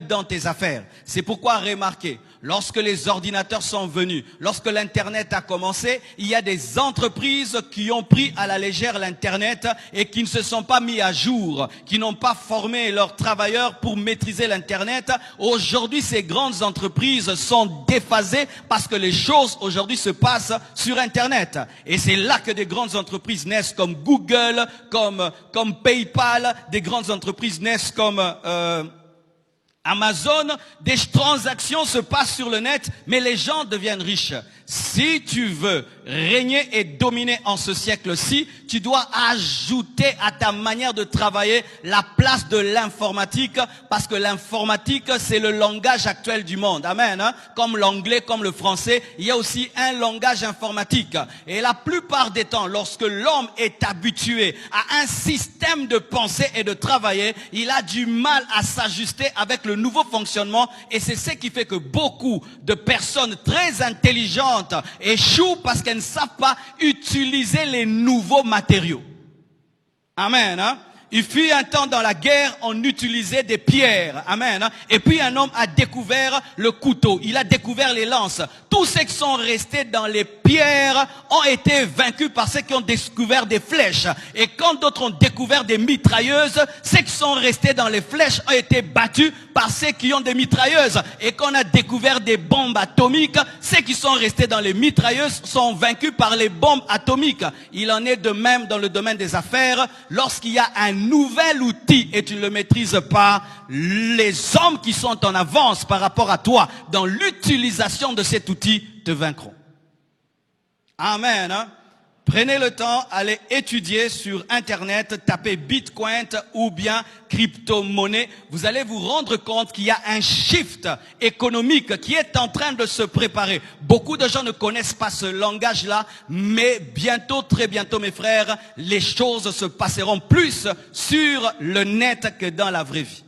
dans tes affaires. C'est pourquoi remarquez, lorsque les ordinateurs sont venus, lorsque l'Internet a commencé, il y a des entreprises qui ont pris à la légère l'Internet et qui ne se sont pas mis à jour, qui n'ont pas formé leurs travailleurs pour maîtriser l'Internet. Aujourd'hui, ces grandes entreprises sont déphasées parce que les choses aujourd'hui se passent sur Internet. Et c'est là que des grandes entreprises naissent comme Google, comme PayPal, des grandes entreprises naissent comme Amazon. Des transactions se passent sur le net, mais les gens deviennent riches. Si tu veux régner et dominer en ce siècle-ci, tu dois ajouter à ta manière de travailler la place de l'informatique, parce que l'informatique, c'est le langage actuel du monde. Amen. Hein? Comme l'anglais, comme le français, il y a aussi un langage informatique. Et la plupart des temps, lorsque l'homme est habitué à un système de pensée et de travailler, il a du mal à s'ajuster avec le nouveau fonctionnement. Et c'est ce qui fait que beaucoup de personnes très intelligentes échouent parce qu'elles ne savent pas utiliser les nouveaux matériaux. Amen. Hein? Il fut un temps dans la guerre, on utilisait des pierres. Amen. Et puis un homme a découvert le couteau. Il a découvert les lances. Tous ceux qui sont restés dans les pierres ont été vaincus par ceux qui ont découvert des flèches. Et quand d'autres ont découvert des mitrailleuses, ceux qui sont restés dans les flèches ont été battus par ceux qui ont des mitrailleuses. Et quand on a découvert des bombes atomiques, ceux qui sont restés dans les mitrailleuses sont vaincus par les bombes atomiques. Il en est de même dans le domaine des affaires. Lorsqu'il y a un nouvel outil et tu ne le maîtrises pas, les hommes qui sont en avance par rapport à toi dans l'utilisation de cet outil te vaincront. Amen. Hein? Prenez le temps, allez étudier sur Internet, tapez Bitcoin ou bien crypto-monnaie. Vous allez vous rendre compte qu'il y a un shift économique qui est en train de se préparer. Beaucoup de gens ne connaissent pas ce langage-là, mais bientôt, très bientôt, mes frères, les choses se passeront plus sur le net que dans la vraie vie.